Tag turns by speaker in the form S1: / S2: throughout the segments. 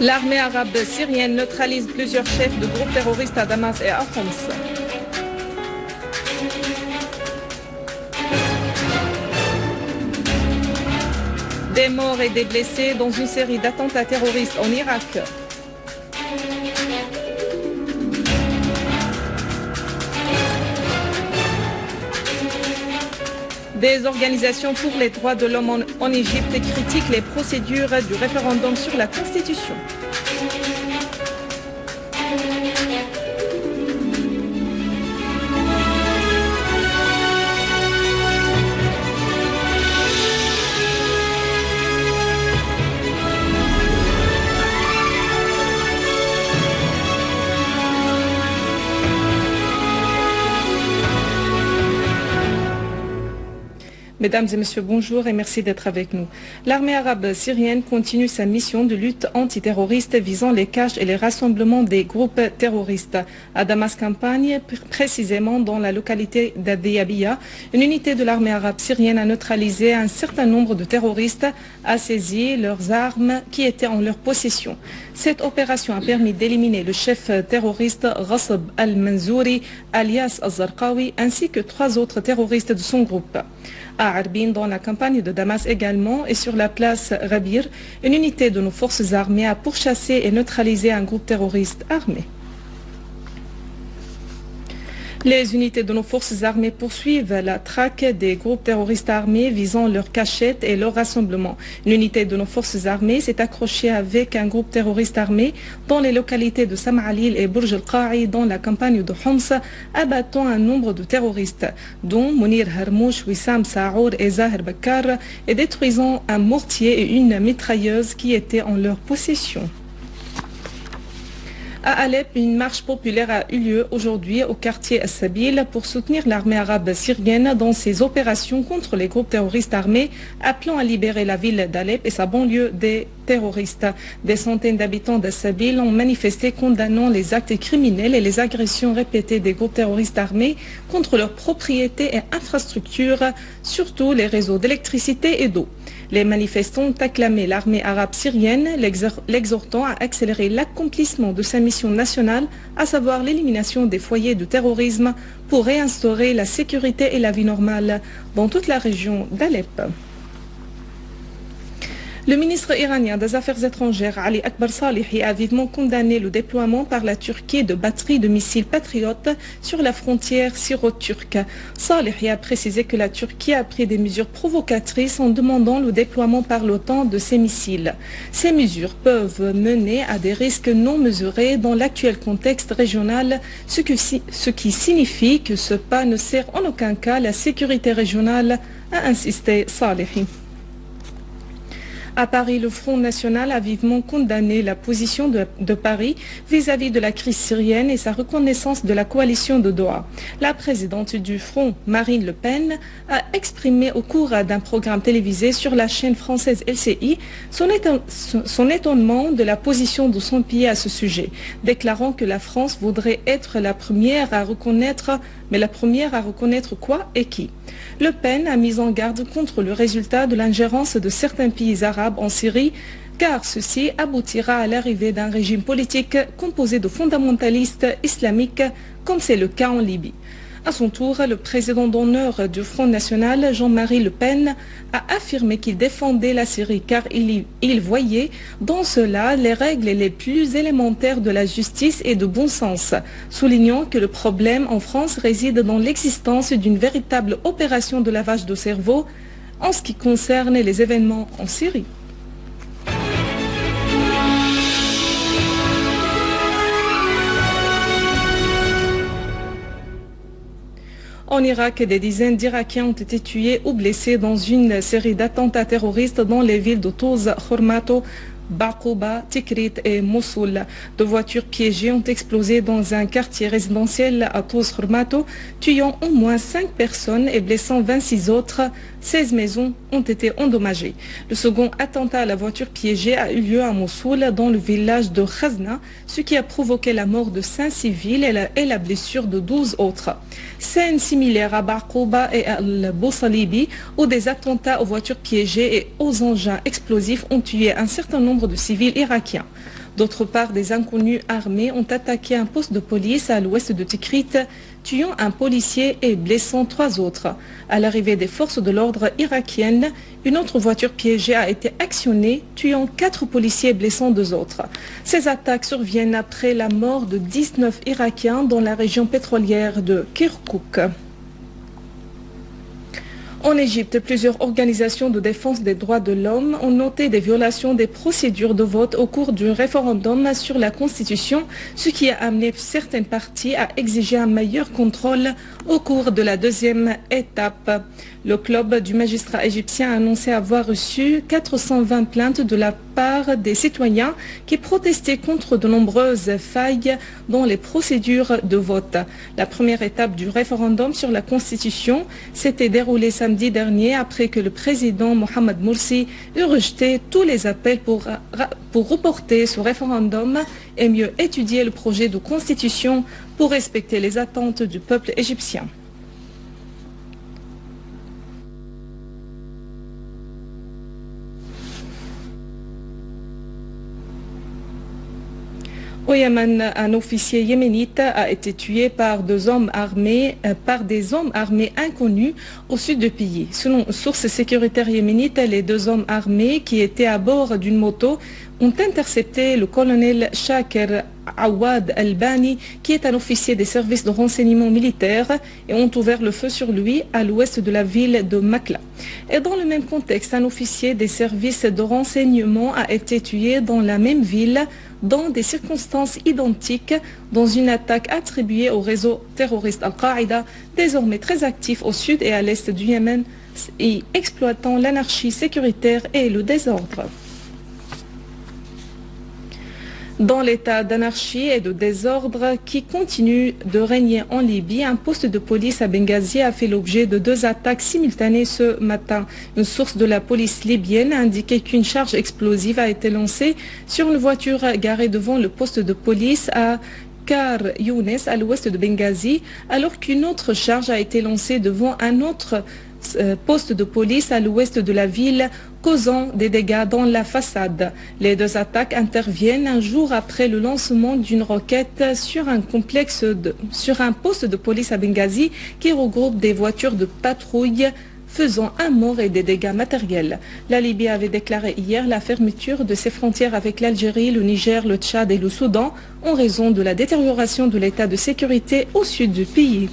S1: L'armée arabe syrienne neutralise plusieurs chefs de groupes terroristes à Damas et à Homs. Des morts et des blessés dans une série d'attentats terroristes en Irak. Des organisations pour les droits de l'homme en Égypte critiquent les procédures du référendum sur la Constitution. Mesdames et messieurs, bonjour et merci d'être avec nous. L'armée arabe syrienne continue sa mission de lutte antiterroriste visant les caches et les rassemblements des groupes terroristes. À Damas-Campagne, précisément dans la localité d'Adiyabiya, une unité de l'armée arabe syrienne a neutralisé un certain nombre de terroristes, a saisi leurs armes qui étaient en leur possession. Cette opération a permis d'éliminer le chef terroriste Ghasb al-Manzouri, alias al-Zarqawi, ainsi que 3 autres terroristes de son groupe. À Arbin, dans la campagne de Damas également, et sur la place Rabir, une unité de nos forces armées a pourchassé et neutralisé un groupe terroriste armé. Les unités de nos forces armées poursuivent la traque des groupes terroristes armés visant leurs cachettes et leurs rassemblements. Une unité de nos forces armées s'est accrochée avec un groupe terroriste armé dans les localités de Sam'alil et Burj al-Qa'i dans la campagne de Homs, abattant un nombre de terroristes, dont Mounir Harmouch, Wissam Saour et Zahir Bakkar, et détruisant un mortier et une mitrailleuse qui étaient en leur possession. À Alep, une marche populaire a eu lieu aujourd'hui au quartier As-Sabil pour soutenir l'armée arabe syrienne dans ses opérations contre les groupes terroristes armés, appelant à libérer la ville d'Alep et sa banlieue des terroristes. Des centaines d'habitants d'As-Sabil ont manifesté condamnant les actes criminels et les agressions répétées des groupes terroristes armés contre leurs propriétés et infrastructures, surtout les réseaux d'électricité et d'eau. Les manifestants ont acclamé l'armée arabe syrienne, l'exhortant à accélérer l'accomplissement de sa mission nationale, à savoir l'élimination des foyers de terrorisme pour réinstaurer la sécurité et la vie normale dans toute la région d'Alep. Le ministre iranien des Affaires étrangères, Ali Akbar Salehi, a vivement condamné le déploiement par la Turquie de batteries de missiles patriotes sur la frontière syro-turque. Salehi a précisé que la Turquie a pris des mesures provocatrices en demandant le déploiement par l'OTAN de ces missiles. Ces mesures peuvent mener à des risques non mesurés dans l'actuel contexte régional, ce qui signifie que ce pas ne sert en aucun cas la sécurité régionale, a insisté Salehi. À Paris, le Front National a vivement condamné la position de Paris vis-à-vis de la crise syrienne et sa reconnaissance de la coalition de Doha. La présidente du Front, Marine Le Pen, a exprimé au cours d'un programme télévisé sur la chaîne française LCI son étonnement de la position de son pays à ce sujet, déclarant que la France voudrait être la première à reconnaître, mais la première à reconnaître quoi et qui. Le Pen a mis en garde contre le résultat de l'ingérence de certains pays arabes en Syrie, car ceci aboutira à l'arrivée d'un régime politique composé de fondamentalistes islamiques, comme c'est le cas en Libye. À son tour, le président d'honneur du Front National, Jean-Marie Le Pen, a affirmé qu'il défendait la Syrie car il voyait dans cela les règles les plus élémentaires de la justice et de bon sens, soulignant que le problème en France réside dans l'existence d'une véritable opération de lavage de cerveau en ce qui concerne les événements en Syrie. En Irak, des dizaines d'Irakiens ont été tués ou blessés dans une série d'attentats terroristes dans les villes de Touz, Khormato, Baqouba, Tikrit et Mossoul. 2 voitures piégées ont explosé dans un quartier résidentiel à Touz Khormato, tuant au moins 5 personnes et blessant 26 autres. 16 maisons ont été endommagées. Le second attentat à la voiture piégée a eu lieu à Mossoul, dans le village de Khazna, ce qui a provoqué la mort de 5 civils et la blessure de 12 autres. Scènes similaires à Baqouba et à Al-Boussalibi, où des attentats aux voitures piégées et aux engins explosifs ont tué un certain nombre de civils irakiens. D'autre part, des inconnus armés ont attaqué un poste de police à l'ouest de Tikrit, tuant un policier et blessant 3 autres. À l'arrivée des forces de l'ordre irakiennes, une autre voiture piégée a été actionnée, tuant 4 policiers et blessant 2 autres. Ces attaques surviennent après la mort de 19 Irakiens dans la région pétrolière de Kirkouk. En Égypte, plusieurs organisations de défense des droits de l'homme ont noté des violations des procédures de vote au cours du référendum sur la Constitution, ce qui a amené certaines parties à exiger un meilleur contrôle au cours de la deuxième étape. Le club du magistrat égyptien a annoncé avoir reçu 420 plaintes de la part des citoyens qui protestaient contre de nombreuses failles dans les procédures de vote. La première étape du référendum sur la Constitution s'était déroulée samedi dernier après que le président Mohamed Morsi eut rejeté tous les appels pour reporter ce référendum et mieux étudier le projet de Constitution pour respecter les attentes du peuple égyptien. Au Yémen, un officier yéménite a été tué par des hommes armés inconnus au sud du pays. Selon une source sécuritaire yéménite, les 2 hommes armés qui étaient à bord d'une moto ont intercepté le colonel Shaker Awad Al-Bani, qui est un officier des services de renseignement militaire, et ont ouvert le feu sur lui à l'ouest de la ville de Makla. Et dans le même contexte, un officier des services de renseignement a été tué dans la même ville, dans des circonstances identiques, dans une attaque attribuée au réseau terroriste Al-Qaïda, désormais très actif au sud et à l'est du Yémen, et exploitant l'anarchie sécuritaire et le désordre. Dans l'état d'anarchie et de désordre qui continue de régner en Libye, un poste de police à Benghazi a fait l'objet de 2 attaques simultanées ce matin. Une source de la police libyenne a indiqué qu'une charge explosive a été lancée sur une voiture garée devant le poste de police à Kar Younes, à l'ouest de Benghazi, alors qu'une autre charge a été lancée devant un autre poste de police à l'ouest de la ville, causant des dégâts dans la façade. Les 2 attaques interviennent un jour après le lancement d'une roquette sur un poste de police à Benghazi qui regroupe des voitures de patrouille, faisant un mort et des dégâts matériels. La Libye avait déclaré hier la fermeture de ses frontières avec l'Algérie, le Niger, le Tchad et le Soudan en raison de la détérioration de l'état de sécurité au sud du pays.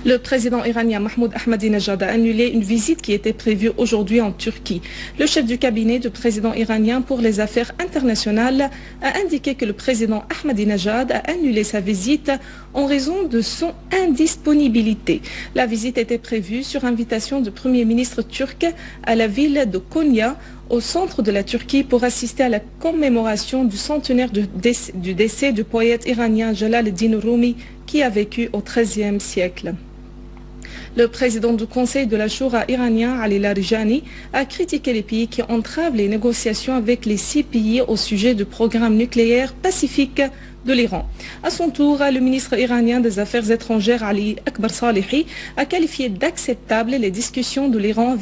S1: Le président iranien Mahmoud Ahmadinejad a annulé une visite qui était prévue aujourd'hui en Turquie. Le chef du cabinet du président iranien pour les affaires internationales a indiqué que le président Ahmadinejad a annulé sa visite en raison de son indisponibilité. La visite était prévue sur invitation du premier ministre turc à la ville de Konya, au centre de la Turquie, pour assister à la commémoration du centenaire du décès du poète iranien Jalal ad-Din Rumi qui a vécu au XIIIe siècle. Le président du Conseil de la Choura iranien, Ali Larijani, a critiqué les pays qui entravent les négociations avec les 6 pays au sujet du programme nucléaire pacifique de l'Iran. À son tour, le ministre iranien des Affaires étrangères, Ali Akbar Salehi, a qualifié d'acceptables les discussions de l'Iran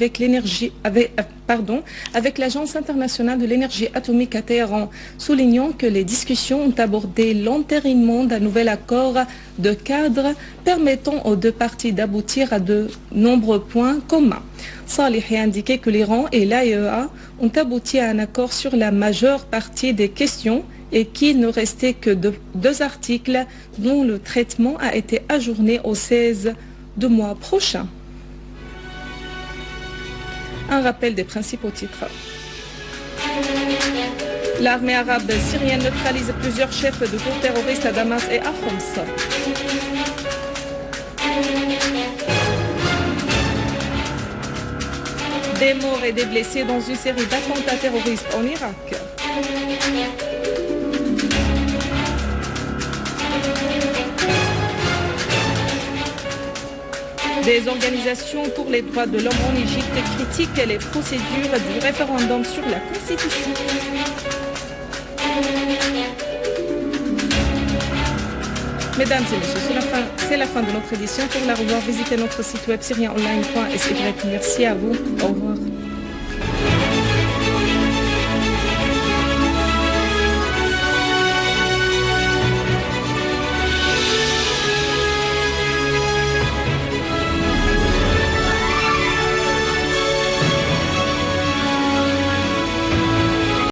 S1: avec l'Agence internationale de l'énergie atomique à Téhéran, soulignant que les discussions ont abordé l'entérinement d'un nouvel accord de cadre permettant aux 2 parties d'aboutir à de nombreux points communs. Salehi a indiqué que l'Iran et l'AEA ont abouti à un accord sur la majeure partie des questions et qu'il ne restait que 2 articles dont le traitement a été ajourné au 16 du mois prochain. Un rappel des principaux titres. L'armée arabe syrienne neutralise plusieurs chefs de groupes terroristes à Damas et à Homs. Des morts et des blessés dans une série d'attentats terroristes en Irak. Des organisations pour les droits de l'homme en Égypte critiquent les procédures du référendum sur la Constitution. Mesdames et messieurs, c'est la fin de notre édition. Pour la revoir, visitez notre site web syrienonline.sy. Merci à vous. Au revoir.